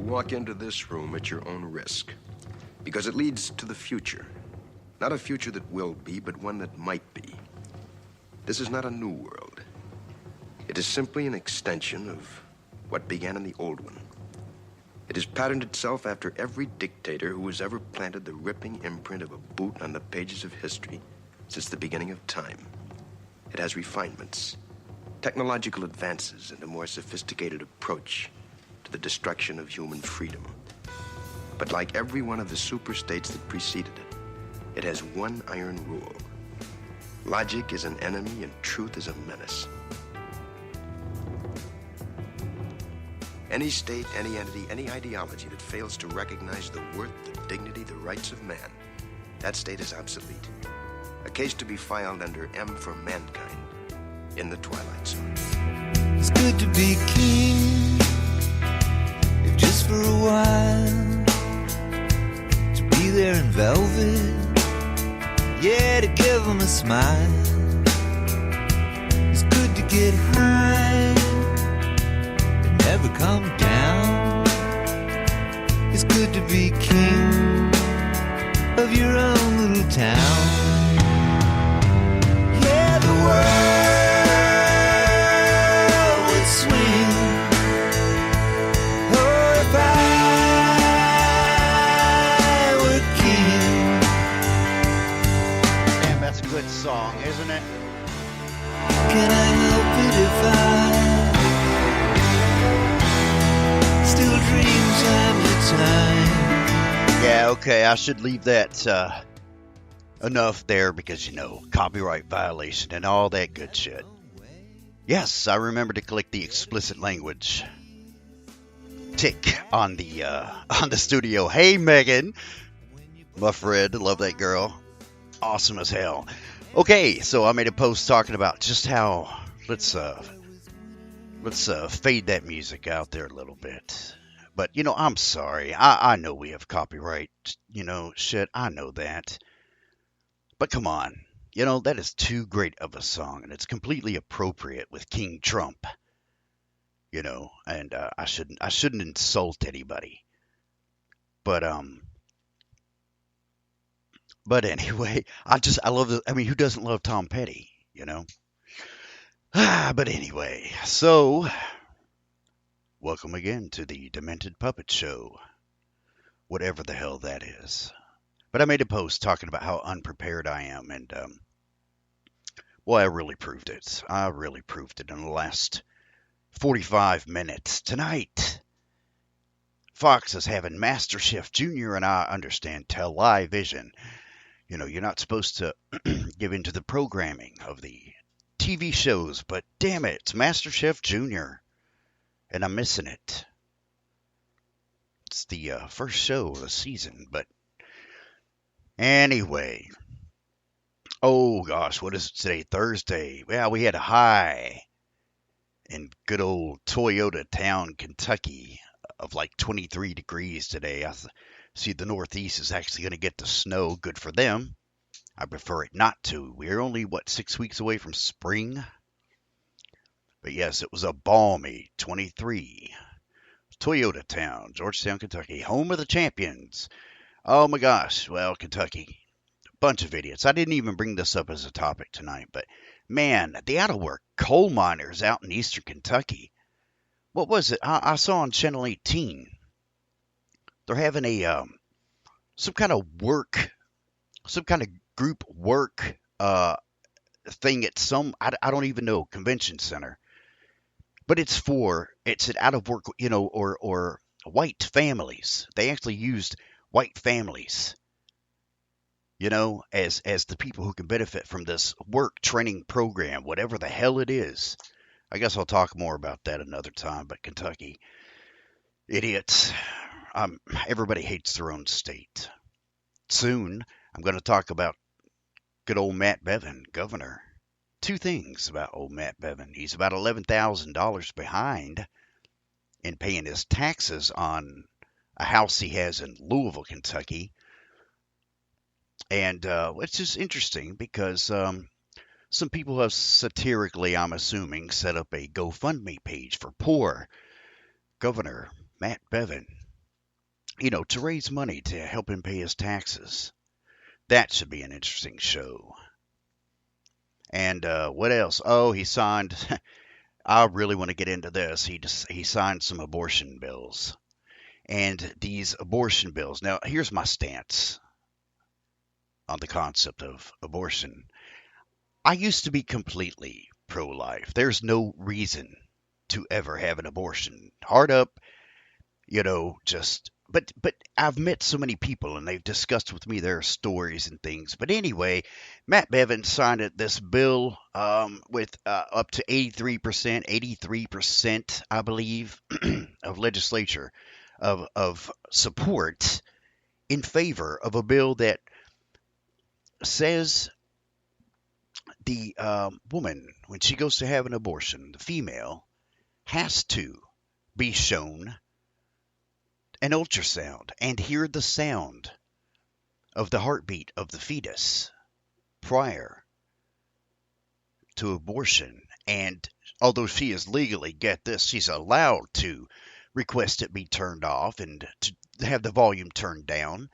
walk into this room at your own risk, because it leads to the future. Not a future that will be, but one that might be. This is not a new world. It is simply an extension of what began in the old one. It has patterned itself after every dictator who has ever planted the ripping imprint of a boot on the pages of history since the beginning of time. It has refinements, technological advances, and a more sophisticated approach to the destruction of human freedom. But like every one of the superstates that preceded it, it has one iron rule. Logic is an enemy and truth is a menace. Any state, any entity, any ideology that fails to recognize the worth, the dignity, the rights of man, that state is obsolete. A case to be filed under M for mankind in the Twilight Zone. It's good to be king, if just for a while. To be there in velvet, yeah, to give them a smile. It's good to get high and never come down. It's good to be king of your own little town. Yeah, the world would swing. Oh, if I were king. Damn, that's a good song, isn't it? Can I help it if I still dream time to time? Yeah, okay, I should leave that enough there because, you know, copyright violation and all that good shit. Yes, I remember to click the explicit language tick on the studio. Hey, Megan, my friend, love that girl. Awesome as hell. Okay, so I made a post talking about just how let's fade that music out there a little bit. But, you know, I'm sorry. I know we have copyright, you know, shit. I know that. But come on. You know, that is too great of a song, and it's completely appropriate with King Trump. You know, and I shouldn't insult anybody. But anyway, I love the, I mean, who doesn't love Tom Petty, you know? But anyway, so welcome again to the Demented Puppet Show, whatever the hell that is. But I made a post talking about how unprepared I am, and well, I really proved it. I really proved it in the last 45 minutes. Tonight, Fox is having MasterChef Junior, and I understand television. You know, you're not supposed to give into the programming of the TV shows, but damn it, it's MasterChef Junior, and I'm missing it. It's the first show of the season, but anyway. Oh gosh, what is it today? Thursday. Well, we had a high in good old Toyota Town, Kentucky of like 23 degrees today. I see the Northeast is actually going to get the snow. Good for them. I prefer it not to. We're only, 6 weeks away from spring? But yes, it was a balmy 23. Toyota Town, Georgetown, Kentucky, home of the champions. Oh my gosh, well, Kentucky, a bunch of idiots. I didn't even bring this up as a topic tonight, but man, the out-of-work coal miners out in eastern Kentucky. What was it? I saw on Channel 18. They're having a some kind of group work thing at some, I don't even know, convention center. But it's an out of work, you know, or white families. They actually used white families, you know, as the people who can benefit from this work training program, whatever the hell it is. I guess I'll talk more about that another time, but Kentucky, idiots. Everybody hates their own state. Soon, I'm going to talk about good old Matt Bevin, governor. Two things about old Matt Bevin. He's about $11,000 behind in paying his taxes on a house he has in Louisville, Kentucky. And it's just interesting because some people have satirically, I'm assuming, set up a GoFundMe page for poor Governor Matt Bevin. to raise money to help him pay his taxes. That should be an interesting show. And what else? Oh, he signed. I really want to get into this. He signed some abortion bills, and these abortion bills. Now, here's my stance on the concept of abortion. I used to be completely pro-life. There's no reason to ever have an abortion. Hard up, just but I've met so many people and they've discussed with me their stories and things. But anyway, Matt Bevin signed this bill with up to 83%, I believe, of legislature of support in favor of a bill that says the woman, when she goes to have an abortion, the female has to be shown an ultrasound and hear the sound of the heartbeat of the fetus prior to abortion. And although she is legally, get this, she's allowed to request it be turned off and to have the volume turned down.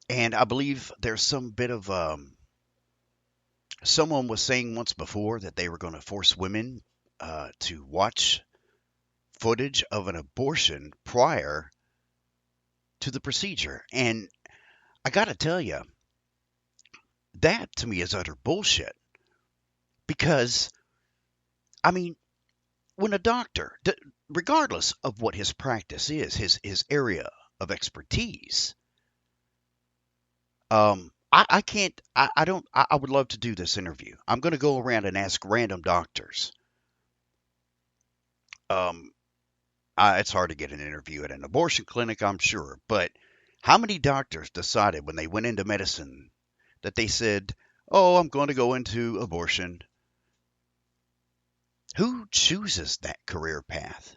And I believe there's some bit of someone was saying once before that they were going to force women to watch footage of an abortion prior to the procedure. And I got to tell you, that to me is utter bullshit. Because, I mean, when a doctor, regardless of what his practice is, his area of expertise, I can't, I don't, I would love to do this interview. I'm going to go around and ask random doctors. It's hard to get an interview at an abortion clinic, I'm sure, but how many doctors decided when they went into medicine that they said, "Oh, I'm going to go into abortion"? Who chooses that career path?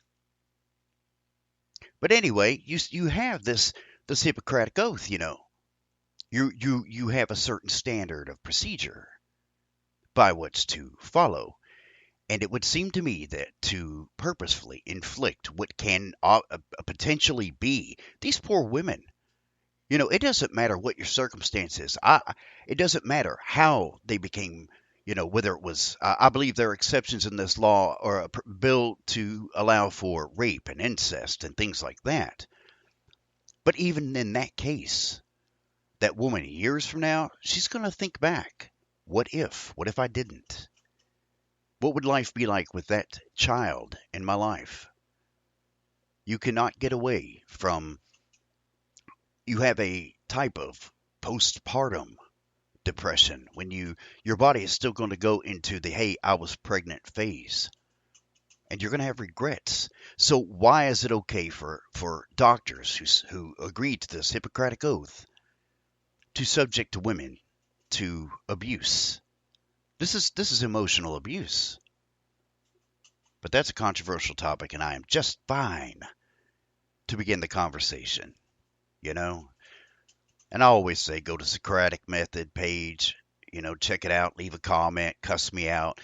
But anyway, you have this Hippocratic oath, You have a certain standard of procedure by which to follow. And it would seem to me that to purposefully inflict what can potentially be these poor women, it doesn't matter what your circumstances. It doesn't matter how they became, whether it was. I believe there are exceptions in this law or a bill to allow for rape and incest and things like that. But even in that case, that woman years from now, she's going to think back. What if? What if I didn't? What would life be like with that child in my life? You cannot get away from, you have a type of postpartum depression when your body is still going to go into the, hey, I was pregnant phase. And you're going to have regrets. So why is it okay for doctors who agreed to this Hippocratic oath to subject women to abuse? This is emotional abuse. But that's a controversial topic, and I am just fine to begin the conversation, And I always say go to Socratic Method page, check it out, leave a comment, cuss me out,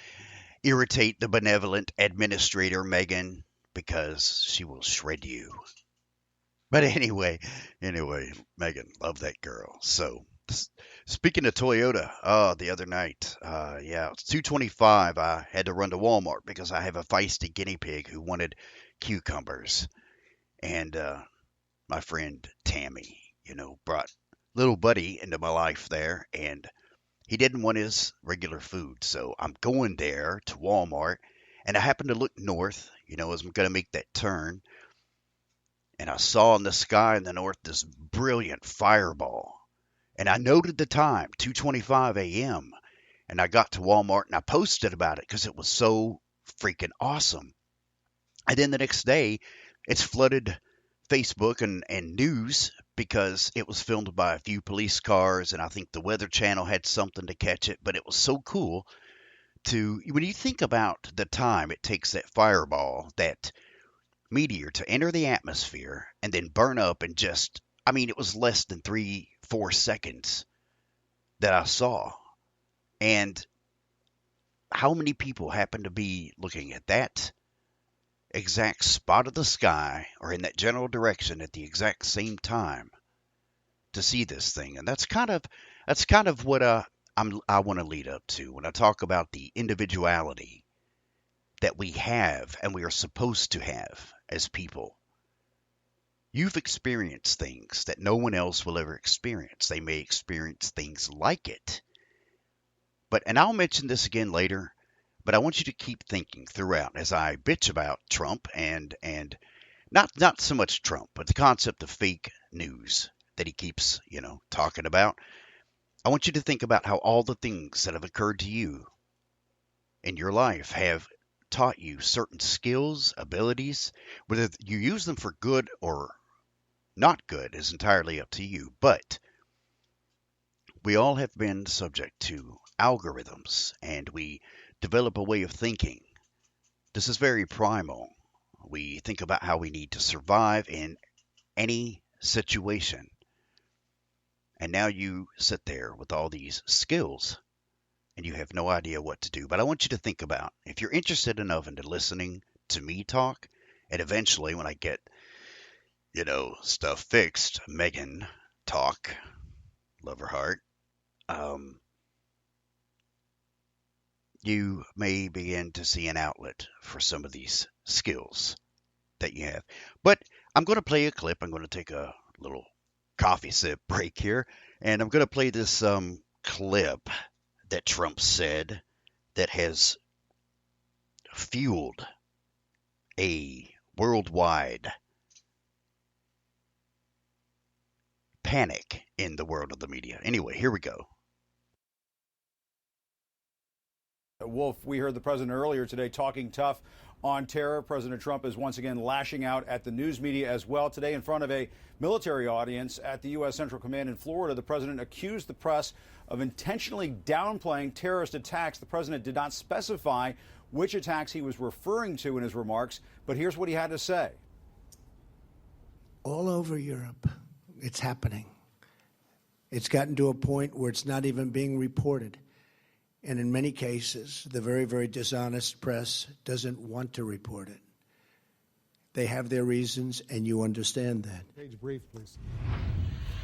irritate the benevolent administrator, Megan, because she will shred you. But anyway, Megan, love that girl. So, speaking of Toyota, the other night, it's 2:25. I had to run to Walmart because I have a feisty guinea pig who wanted cucumbers, and my friend Tammy, brought little buddy into my life there, and he didn't want his regular food, so I'm going there to Walmart, and I happened to look north, as I'm going to make that turn. And I saw in the sky in the north this brilliant fireball. And I noted the time, 2:25 a.m. And I got to Walmart and I posted about it because it was so freaking awesome. And then the next day, it's flooded Facebook and news because it was filmed by a few police cars. And I think the Weather Channel had something to catch it. But it was so cool when you think about the time it takes that fireball, that meteor to enter the atmosphere and then burn up and it was less than 3-4 seconds that I saw. And how many people happen to be looking at that exact spot of the sky or in that general direction at the exact same time to see this thing. And that's kind of what I want to lead up to when I talk about the individuality that we have and we are supposed to have as people. You've experienced things that no one else will ever experience. They may experience things like it. And I'll mention this again later, but I want you to keep thinking throughout as I bitch about Trump and not so much Trump, but the concept of fake news that he keeps, talking about. I want you to think about how all the things that have occurred to you in your life have taught you certain skills, abilities. Whether you use them for good or not good is entirely up to you. But we all have been subject to algorithms and we develop a way of thinking. This is very primal. We think about how we need to survive in any situation. And now you sit there with all these skills and you have no idea what to do. But I want you to think about, if you're interested enough into listening to me talk, and eventually when I get, stuff fixed, Megan talk, love her heart, you may begin to see an outlet for some of these skills that you have. But I'm going to play a clip. I'm going to take a little coffee sip break here, and I'm going to play this clip that Trump said that has fueled a worldwide panic in the world of the media. Anyway, here we go. Wolf, we heard the president earlier today talking tough on terror. President Trump is once again lashing out at the news media as well. Today, in front of a military audience at the U.S. Central Command in Florida, the president accused the press of intentionally downplaying terrorist attacks. The president did not specify which attacks he was referring to in his remarks, but here's what he had to say. All over Europe, it's happening. It's gotten to a point where it's not even being reported. And in many cases, the very, very dishonest press doesn't want to report it. They have their reasons, and you understand that. Page brief, please.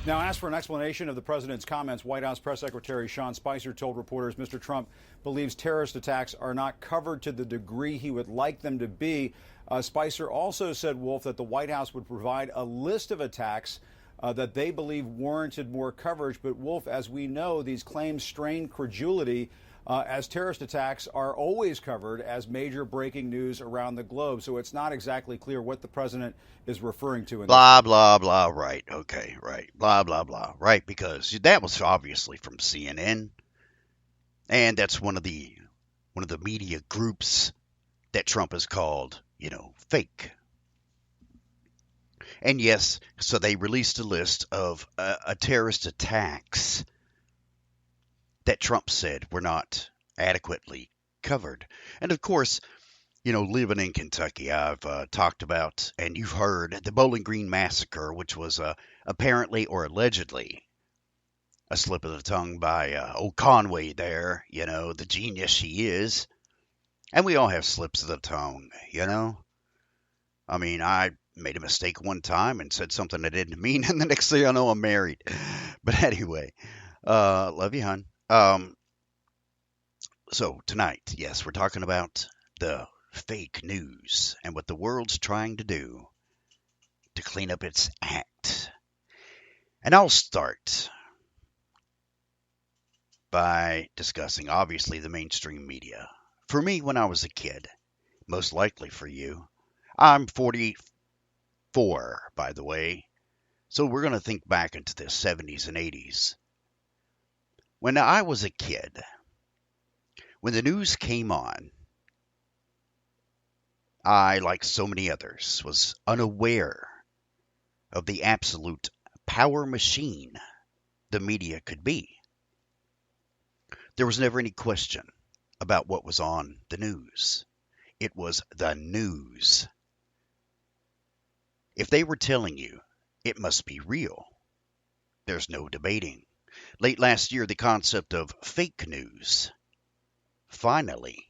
Now, asked for an explanation of the president's comments, White House Press Secretary Sean Spicer told reporters Mr. Trump believes terrorist attacks are not covered to the degree he would like them to be. Spicer also said, Wolf, that the White House would provide a list of attacks that they believe warranted more coverage. But, Wolf, as we know, these claims strain credulity as terrorist attacks are always covered as major breaking news around the globe. So it's not exactly clear what the president is referring to. Blah, blah, blah. Right. Okay. Right. Blah, blah, blah. Right. Because that was obviously from CNN. And that's one of the media groups that Trump has called, fake. And yes, so they released a list of terrorist attacks that Trump said were not adequately covered. And of course, living in Kentucky, I've talked about, and you've heard, the Bowling Green Massacre, which was apparently or allegedly a slip of the tongue by old Conway there, the genius he is. And we all have slips of the tongue, I mean, I made a mistake one time and said something I didn't mean, and the next thing I know, I'm married. But anyway, love you, hon. So tonight, yes, we're talking about the fake news and what the world's trying to do to clean up its act. And I'll start by discussing, obviously, the mainstream media. For me, when I was a kid, most likely for you, I'm 44, by the way, so we're going to think back into the 70s and 80s. When I was a kid, when the news came on, I, like so many others, was unaware of the absolute power machine the media could be. There was never any question about what was on the news. It was the news. If they were telling you, it must be real. There's no debating. Late last year, the concept of fake news finally